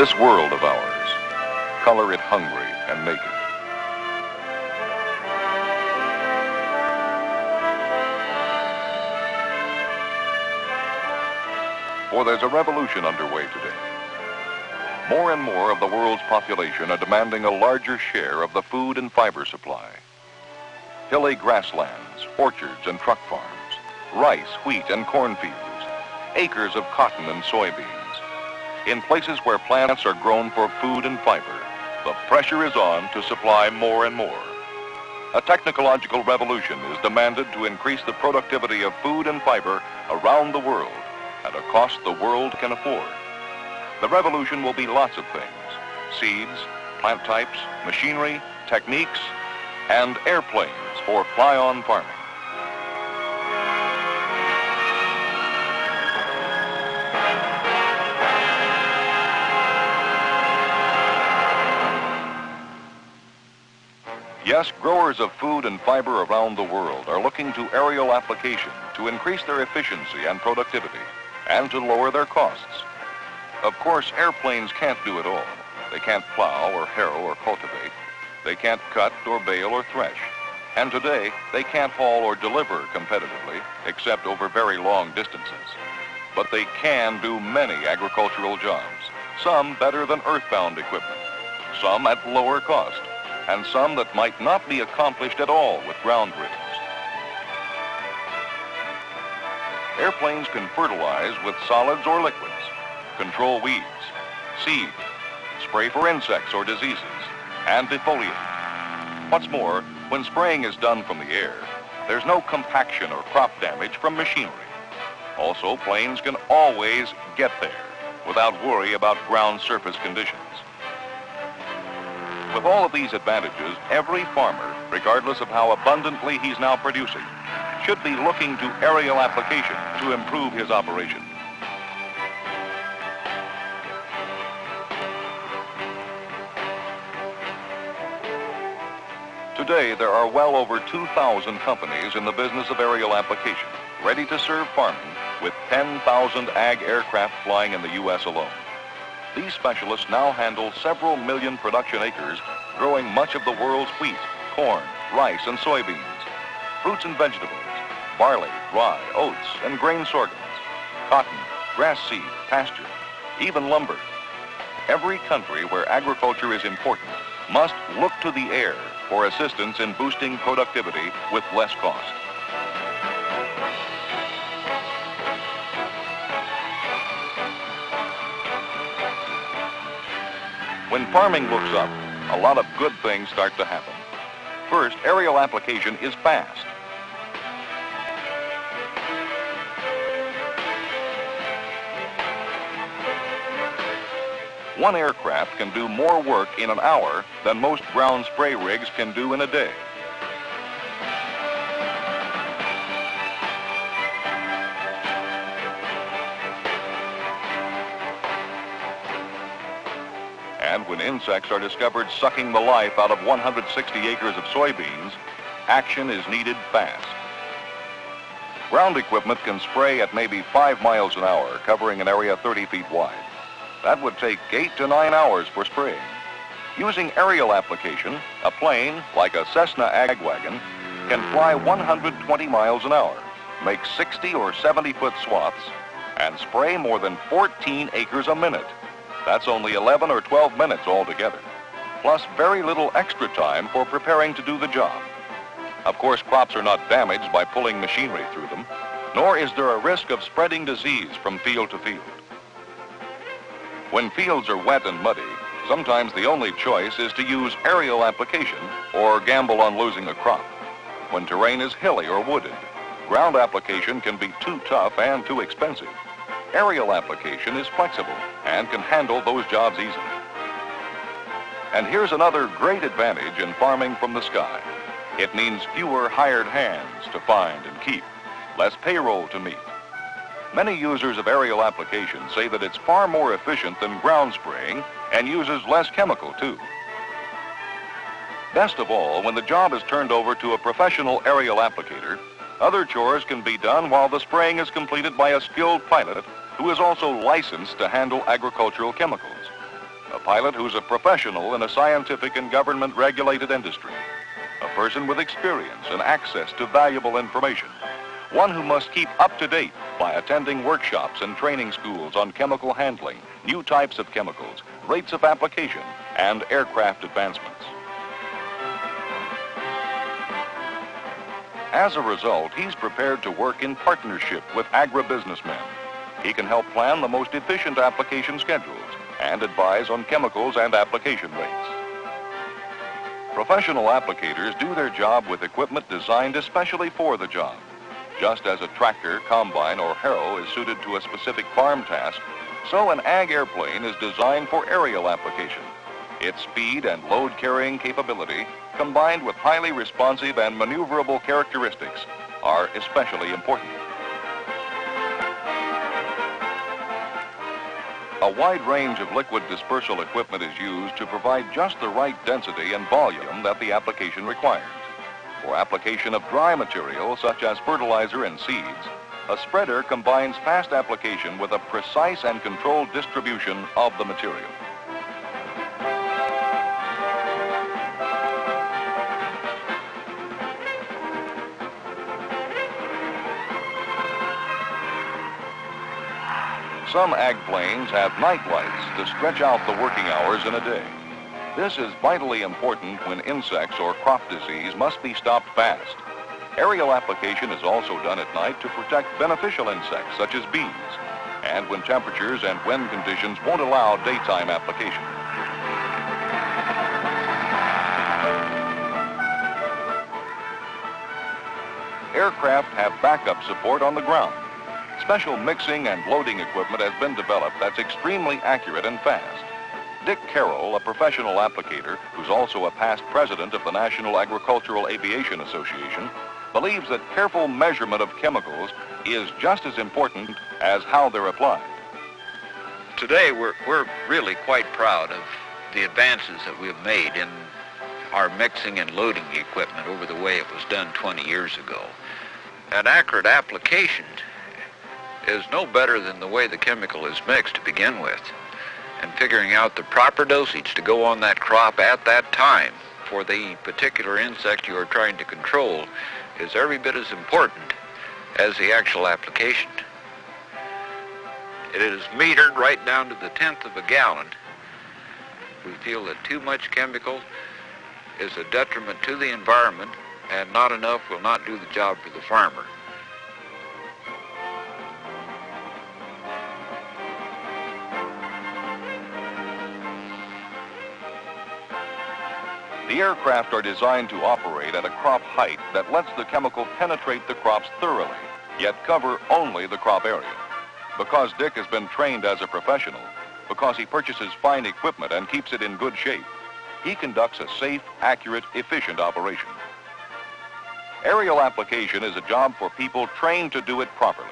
this world of ours, color it hungry and naked. For there's a revolution underway today. More and more of the world's population are demanding a larger share of the food and fiber supply. Hilly grasslands, orchards and truck farms, rice, wheat and cornfields, acres of cotton and soybeans. In places where plants are grown for food and fiber, the pressure is on to supply more and more. A technological revolution is demanded to increase the productivity of food and fiber around the world at a cost the world can afford. The revolution will be lots of things: seeds, plant types, machinery, techniques, and airplanes for fly-on farming. Yes, growers of food and fiber around the world are looking to aerial application to increase their efficiency and productivity and to lower their costs. Of course, airplanes can't do it all. They can't plow or harrow or cultivate. They can't cut or bale or thresh. And today, they can't haul or deliver competitively, except over very long distances. But they can do many agricultural jobs, some better than earthbound equipment, some at lower cost, and some that might not be accomplished at all with ground rigs. Airplanes can fertilize with solids or liquids, control weeds, seed, spray for insects or diseases, and defoliate. What's more, when spraying is done from the air, there's no compaction or crop damage from machinery. Also, planes can always get there without worry about ground surface conditions. With all of these advantages, every farmer, regardless of how abundantly he's now producing, should be looking to aerial application to improve his operation. Today, there are well over 2,000 companies in the business of aerial application, ready to serve farming, with 10,000 ag aircraft flying in the U.S. alone. These specialists now handle several million production acres, growing much of the world's wheat, corn, rice, and soybeans, fruits and vegetables, barley, rye, oats, and grain sorghums, cotton, grass seed, pasture, even lumber. Every country where agriculture is important must look to the air for assistance in boosting productivity with less cost. When farming looks up, a lot of good things start to happen. First, aerial application is fast. One aircraft can do more work in an hour than most ground spray rigs can do in a day. And when insects are discovered sucking the life out of 160 acres of soybeans, action is needed fast. Ground equipment can spray at maybe 5 miles an hour, covering an area 30 feet wide. That would take 8 to 9 hours for spraying. Using aerial application, a plane, like a Cessna ag wagon, can fly 120 miles an hour, make 60 or 70-foot swaths, and spray more than 14 acres a minute. That's only 11 or 12 minutes altogether, plus very little extra time for preparing to do the job. Of course, crops are not damaged by pulling machinery through them, nor is there a risk of spreading disease from field to field. When fields are wet and muddy, sometimes the only choice is to use aerial application or gamble on losing a crop. When terrain is hilly or wooded, ground application can be too tough and too expensive. Aerial application is flexible and can handle those jobs easily. And here's another great advantage in farming from the sky. It means fewer hired hands to find and keep, less payroll to meet. Many users of aerial application say that it's far more efficient than ground spraying and uses less chemical too. Best of all, when the job is turned over to a professional aerial applicator, other chores can be done while the spraying is completed by a skilled pilot who is also licensed to handle agricultural chemicals. A pilot who's a professional in a scientific and government-regulated industry. A person with experience and access to valuable information. One who must keep up to date by attending workshops and training schools on chemical handling, new types of chemicals, rates of application, and aircraft advancements. As a result, he's prepared to work in partnership with agribusinessmen. He can help plan the most efficient application schedules and advise on chemicals and application rates. Professional applicators do their job with equipment designed especially for the job. Just as a tractor, combine, or harrow is suited to a specific farm task, so an ag airplane is designed for aerial application. Its speed and load-carrying capability, combined with highly responsive and maneuverable characteristics, are especially important. A wide range of liquid dispersal equipment is used to provide just the right density and volume that the application requires. For application of dry material such as fertilizer and seeds, a spreader combines fast application with a precise and controlled distribution of the material. Some ag planes have night lights to stretch out the working hours in a day. This is vitally important when insects or crop disease must be stopped fast. Aerial application is also done at night to protect beneficial insects such as bees, and when temperatures and wind conditions won't allow daytime application. Aircraft have backup support on the ground. Special mixing and loading equipment has been developed that's extremely accurate and fast. Dick Carroll, a professional applicator who's also a past president of the National Agricultural Aviation Association, believes that careful measurement of chemicals is just as important as how they're applied. Today, we're really quite proud of the advances that we've made in our mixing and loading equipment over the way it was done 20 years ago. An accurate application is no better than the way the chemical is mixed to begin with. And figuring out the proper dosage to go on that crop at that time for the particular insect you are trying to control is every bit as important as the actual application. It is metered right down to the 10th of a gallon. We feel that too much chemical is a detriment to the environment, and not enough will not do the job for the farmer. The aircraft are designed to operate at a crop height that lets the chemical penetrate the crops thoroughly, yet cover only the crop area. Because Dick has been trained as a professional, because he purchases fine equipment and keeps it in good shape, he conducts a safe, accurate, efficient operation. Aerial application is a job for people trained to do it properly.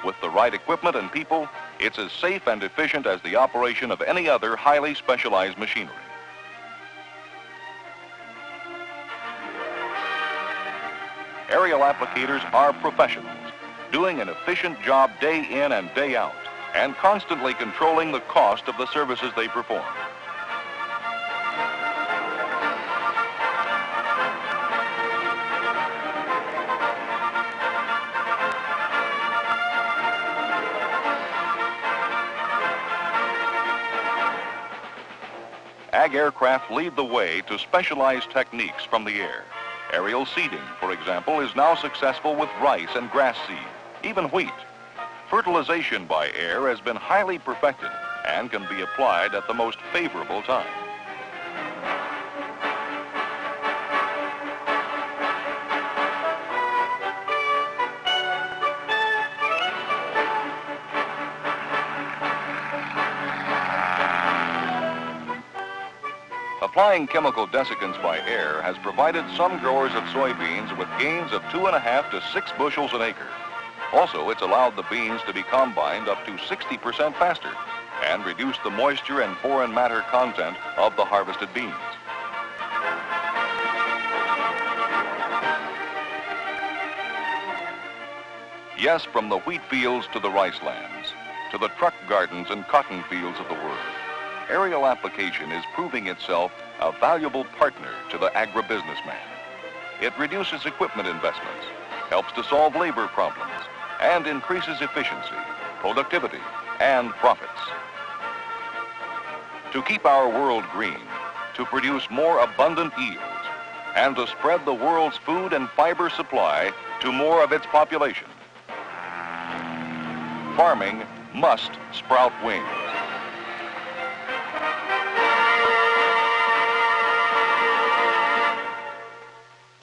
With the right equipment and people, it's as safe and efficient as the operation of any other highly specialized machinery. Aerial applicators are professionals, doing an efficient job day in and day out, and constantly controlling the cost of the services they perform. Ag aircraft lead the way to specialized techniques from the air. Aerial seeding, for example, is now successful with rice and grass seed, even wheat. Fertilization by air has been highly perfected and can be applied at the most favorable time. Applying chemical desiccants by air has provided some growers of soybeans with gains of 2.5 to 6 bushels an acre. Also, it's allowed the beans to be combined up to 60% faster and reduced the moisture and foreign matter content of the harvested beans. Yes, from the wheat fields to the rice lands, to the truck gardens and cotton fields of the world, aerial application is proving itself a valuable partner to the agribusinessman. It reduces equipment investments, helps to solve labor problems, and increases efficiency, productivity, and profits. To keep our world green, to produce more abundant yields, and to spread the world's food and fiber supply to more of its population, farming must sprout wings.